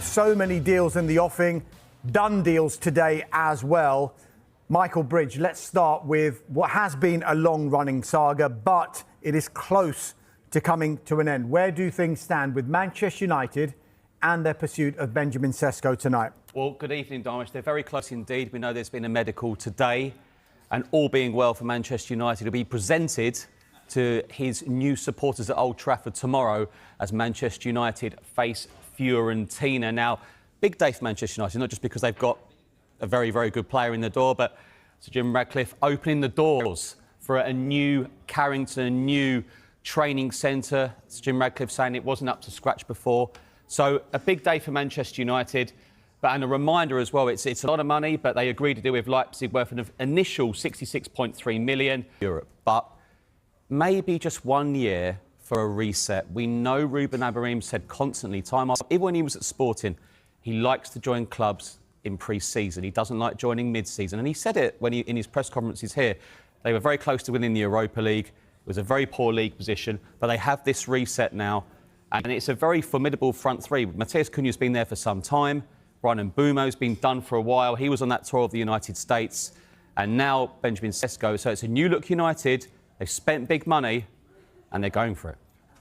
So many deals in the offing, done deals today as well. Michael Bridge, let's start with what has been a long-running saga, but it is close to coming to an end. Where do things stand with Manchester United and their pursuit of Benjamin Sesko tonight? Well, good evening, Darmish. They're very close indeed. We know there's been a medical today, and all being well for Manchester United, will be presented to his new supporters at Old Trafford tomorrow as Manchester United face Fiorentina. Now, big day for Manchester United, not just because they've got a very, very good player in the door, but Sir Jim Ratcliffe opening the doors for a new Carrington, a new training centre. Sir Jim Ratcliffe saying it wasn't up to scratch before. So a big day for Manchester United. And a reminder as well, it's a lot of money, but they agreed to deal with Leipzig worth an initial 66.3 million Europe. But maybe just 1 year for a reset. We know Ruben Amorim said constantly, time after, even when he was at Sporting, he likes to join clubs in pre-season. He doesn't like joining mid-season. And he said it when in his press conferences here. They were very close to winning the Europa League. It was a very poor league position, but they have this reset now. And it's a very formidable front three. Matheus Cunha's been there for some time. Bryan Mbeumo's been done for a while. He was on that tour of the United States. And now Benjamin Sesko. So it's a new look United. They've spent big money and they're going for it.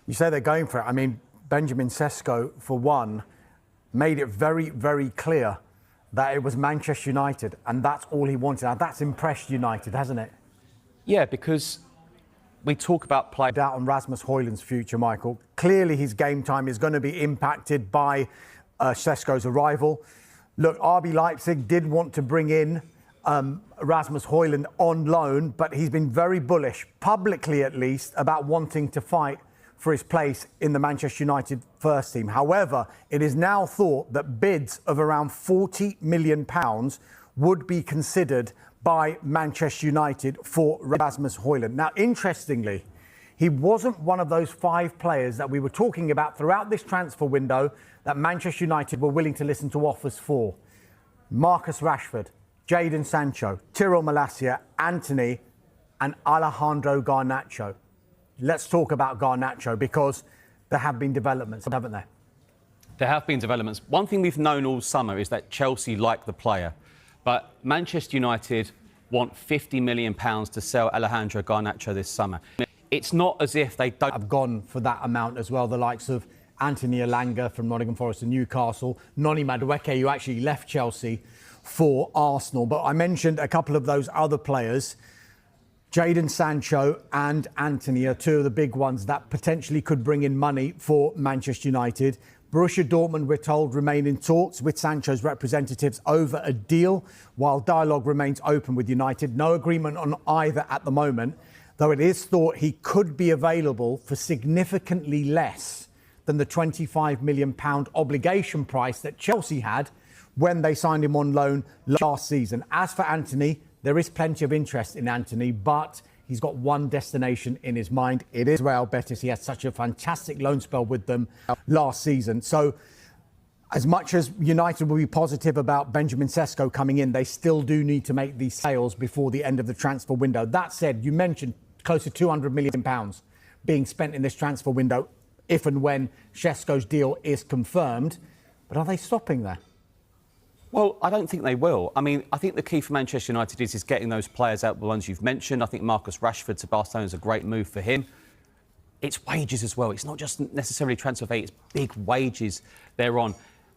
You say they're going for it. I mean, Benjamin Sesko, for one, made it very, very clear that it was Manchester United and that's all he wanted. Now, that's impressed United, hasn't it? Yeah, because we talk about play. Doubt on Rasmus Højlund's future, Michael. Clearly his game time is going to be impacted by Sesko's arrival. Look, RB Leipzig did want to bring in Rasmus Højlund on loan, but he's been very bullish, publicly at least, about wanting to fight for his place in the Manchester United first team. However, it is now thought that bids of around £40 million would be considered by Manchester United for Rasmus Højlund. Now, interestingly, he wasn't one of those 5 players that we were talking about throughout this transfer window that Manchester United were willing to listen to offers for. Marcus Rashford, Jadon Sancho, Tyrell Malacia, Antony and Alejandro Garnacho. Let's talk about Garnacho because there have been developments, haven't there? There have been developments. One thing we've known all summer is that Chelsea like the player, but Manchester United want £50 million to sell Alejandro Garnacho this summer. It's not as if they don't have gone for that amount as well. The likes of Anthony Elanga from Nottingham Forest and Newcastle, Noni Madueke, who actually left Chelsea for Arsenal. But I mentioned a couple of those other players. Jadon Sancho and Antony are 2 of the big ones that potentially could bring in money for Manchester United. Borussia Dortmund, we're told, remain in talks with Sancho's representatives over a deal, while dialogue remains open with United. No agreement on either at the moment, though it is thought he could be available for significantly less than the £25 million obligation price that Chelsea had when they signed him on loan last season. As for Antony, there is plenty of interest in Antony, but he's got one destination in his mind. It is Real Betis. He had such a fantastic loan spell with them last season. So as much as United will be positive about Benjamin Sesko coming in, they still do need to make these sales before the end of the transfer window. That said, you mentioned close to £200 million being spent in this transfer window if and when Sesko's deal is confirmed. But are they stopping there? Well, I don't think they will. I mean, I think the key for Manchester United is getting those players out, the ones you've mentioned. I think Marcus Rashford to Barcelona is a great move for him. It's wages as well. It's not just necessarily transfer fee, it's big wages they're on.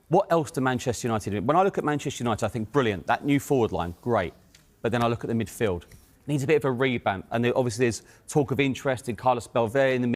What else do Manchester United do? When I look at Manchester United, I think, brilliant. That new forward line, great. But then I look at the midfield. Needs a bit of a revamp. And obviously there's talk of interest in Carlos Belver in the